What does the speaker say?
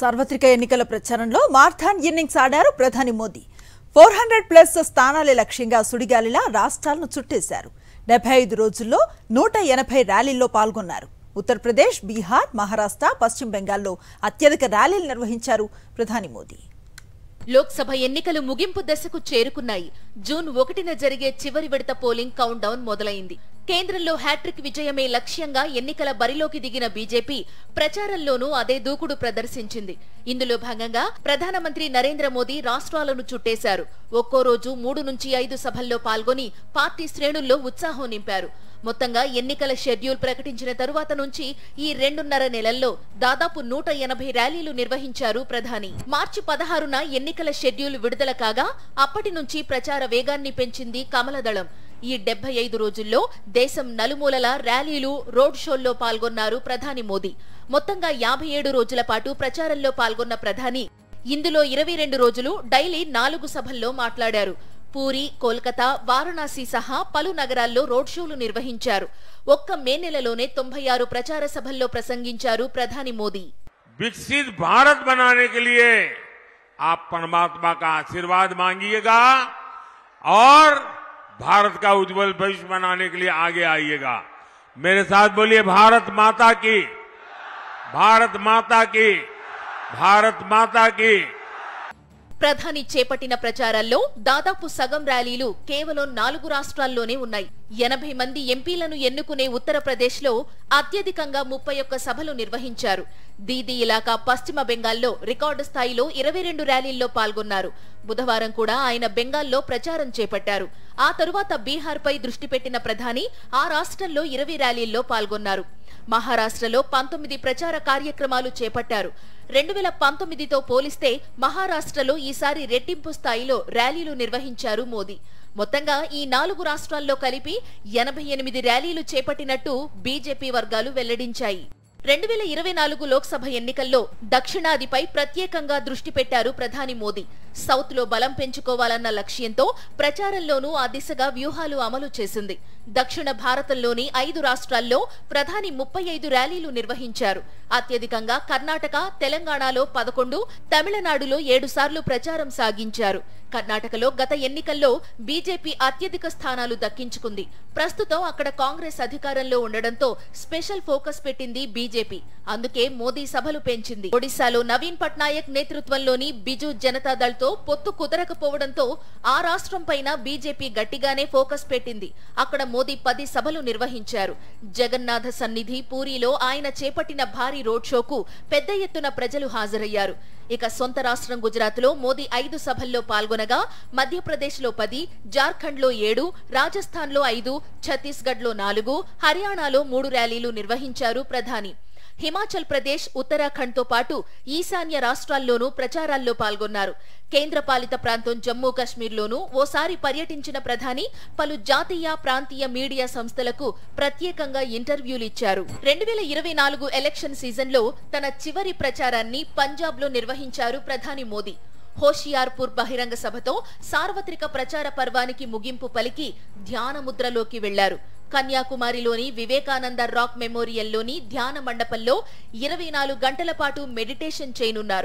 సార్వత్రిక ఎన్నికల ప్రచారంలో మార్థాన్ ఇన్నింగ్స్ ఆడారు ప్రధాని మోదీ. 400+ స్థానాలే లక్ష్యంగా సుడిగాలిలా రాష్ట్రాలను చుట్టేశారు. 75 రోజుల్లో 180 ర్యాలీల్లో పాల్గొన్నారు. ఉత్తరప్రదేశ్, బీహార్, మహారాష్ట్ర, పశ్చిమ బెంగాల్లో అత్యధిక ర్యాలీలు నిర్వహించారు ప్రధాని మోదీ. లోక్సభ ఎన్నికలు ముగింపు దశకు చేరుకున్నాయి. జూన్ 1న జరిగే చివరి విడత పోలింగ్ కౌంట్ డౌన్ మొదలైంది. కేంద్రంలో హ్యాట్రిక్ విజయమే లక్ష్యంగా ఎన్నికల బరిలోకి దిగిన బీజేపీ ప్రచారంలోనూ అదే దూకుడు ప్రదర్శించింది. ఇందులో భాగంగా ప్రధానమంత్రి నరేంద్ర మోదీ రాష్ట్రాలను చుట్టేశారు. ఒక్కో రోజు 3 నుంచి 5 సభల్లో పాల్గొని పార్టీ శ్రేణుల్లో ఉత్సాహం నింపారు. మొత్తంగా ఎన్నికల షెడ్యూల్ ప్రకటించిన తరువాత నుంచి ఈ 2.5 నెలల్లో దాదాపు 180 ర్యాలీలు నిర్వహించారు ప్రధాని. మార్చి 16న ఎన్నికల షెడ్యూల్ విడుదల కాగా అప్పటి నుంచి ప్రచార వేగాన్ని పెంచింది కమలదళం. ఈ 75 రోజుల్లో దేశం నలుమూలలా ర్యాలీలు, రోడ్ షోల్లో పాల్గొన్నారు ప్రధాని మోదీ. మొత్తంగా 57 రోజుల పాటు ప్రచారంలో పాల్గొన్న ప్రధాని ఇందులో 22 రోజులు డైలీ 4 సభల్లో మాట్లాడారు. పూరి, కోల్కతా, వారణాసి సహా పలు నగరాల్లో రోడ్ షోలు నిర్వహించారు. ఒక్క మే నెలలోనే 96 ప్రచార సభల్లో ప్రసంగించారు ప్రధాని మోదీ. विकसित भारत बनाने के लिए आप परमात्मा का आशीर्वाद मांगिएगा और भारत का उज्जवल भविष्य बनाने के लिए आगे आइएगा। मेरे साथ बोलिए, भारत माता की, भारत माता की, भारत माता की। ప్రధాని చేపట్టిన ప్రచారాల్లో దాదాపు సగం ర్యాలీలు కేవలం 4 రాష్ట్రాల్లోనే ఉన్నాయి. 80 మంది ఎంపీలను ఎన్నుకునే ఉత్తరప్రదేశ్లో అత్యధికంగా 31 సభలు నిర్వహించారు. దీదీ ఇలాకా పశ్చిమ బెంగాల్లో రికార్డు స్థాయిలో 22 ర్యాలీల్లో పాల్గొన్నారు. బుధవారం కూడా ఆయన బెంగాల్లో ప్రచారం చేపట్టారు. ఆ తరువాత బీహార్పై దృష్టి పెట్టిన ప్రధాని ఆ రాష్ట్రంలో 20 ర్యాలీల్లో పాల్గొన్నారు. మహారాష్ట్రలో 19 ప్రచార కార్యక్రమాలు చేపట్టారు. 2019తో పోలిస్తే మహారాష్ట్రలో ఈసారి రెట్టింపు స్థాయిలో ర్యాలీలు నిర్వహించారు మోదీ. మొత్తంగా ఈ 4 రాష్ట్రాల్లో కలిపి 88 ర్యాలీలు చేపట్టినట్టు బీజేపీ వర్గాలు వెల్లడించాయి. 2024 లోక్సభ ఎన్నికల్లో దక్షిణాదిపై ప్రత్యేకంగా దృష్టి పెట్టారు ప్రధాని మోదీ. సౌత్ లో బలం పెంచుకోవాలన్న లక్ష్యంతో ప్రచారంలోనూ ఆ దిశగా వ్యూహాలు అమలు చేసింది. దక్షిణ భారతంలోని 5 రాష్ట్రాల్లో ప్రధాని 35 ర్యాలీలు నిర్వహించారు. అత్యధికంగా కర్ణాటక, తెలంగాణలో 11, తమిళనాడులో 7 సార్లు ప్రచారం సాగించారు. కర్ణాటకలో గత ఎన్నికల్లో బీజేపీ అత్యధిక స్థానాలు దక్కించుకుంది. ప్రస్తుతం అక్కడ కాంగ్రెస్ అధికారంలో ఉండడంతో స్పెషల్ ఫోకస్ పెట్టింది బీజేపీ. అందుకే మోదీ సభలు పెంచింది. ఒడిశాలో నవీన్ పట్నాయక్ నేతృత్వంలోని బిజు జనతాదళ్తో పొత్తు కుదరకపోవడంతో ఆ రాష్ట్రం పైన బీజేపీ గట్టిగానే ఫోకస్ పెట్టింది. అక్కడ మోదీ 10 సభలు నిర్వహించారు. జగన్నాథ సన్నిధి పూరిలో ఆయన చేపట్టిన భారీ రోడ్ షోకు పెద్ద ఎత్తున ప్రజలు హాజరయ్యారు. ఇక సొంత రాష్ట్రం గుజరాత్లో మోదీ 5 సభల్లో పాల్గొనగా మధ్యప్రదేశ్లో 10, జార్ఖండ్లో 7, రాజస్థాన్లో 5, ఛత్తీస్గఢ్లో 4, హర్యానాలో 3 ర్యాలీలు నిర్వహించారు ప్రధాని. హిమాచల్ ప్రదేశ్, ఉత్తరాఖండ్తో పాటు ఈశాన్య రాష్ట్రాల్లోనూ ప్రచారాల్లో పాల్గొన్నారు. కేంద్రపాలిత ప్రాంతం జమ్మూ కశ్మీర్లోనూ ఓసారి పర్యటించిన ప్రధాని పలు జాతీయ, ప్రాంతీయ మీడియా సంస్థలకు ప్రత్యేకంగా ఇంటర్వ్యూలిచ్చారు. 2024 ఎలక్షన్ సీజన్లో తన చివరి ప్రచారాన్ని పంజాబ్లో నిర్వహించారు ప్రధాని మోదీ. హోషియార్పూర్ బహిరంగ సభతో సార్వత్రిక ప్రచార పర్వానికి ముగింపు పలికి ధ్యానముద్రలోకి వెళ్లారు. కన్యాకుమారిలోని వివేకానంద రాక్ మెమోరియల్లోని ధ్యాన మండపంలో 24 గంటల పాటు మెడిటేషన్ చేయనున్నారు.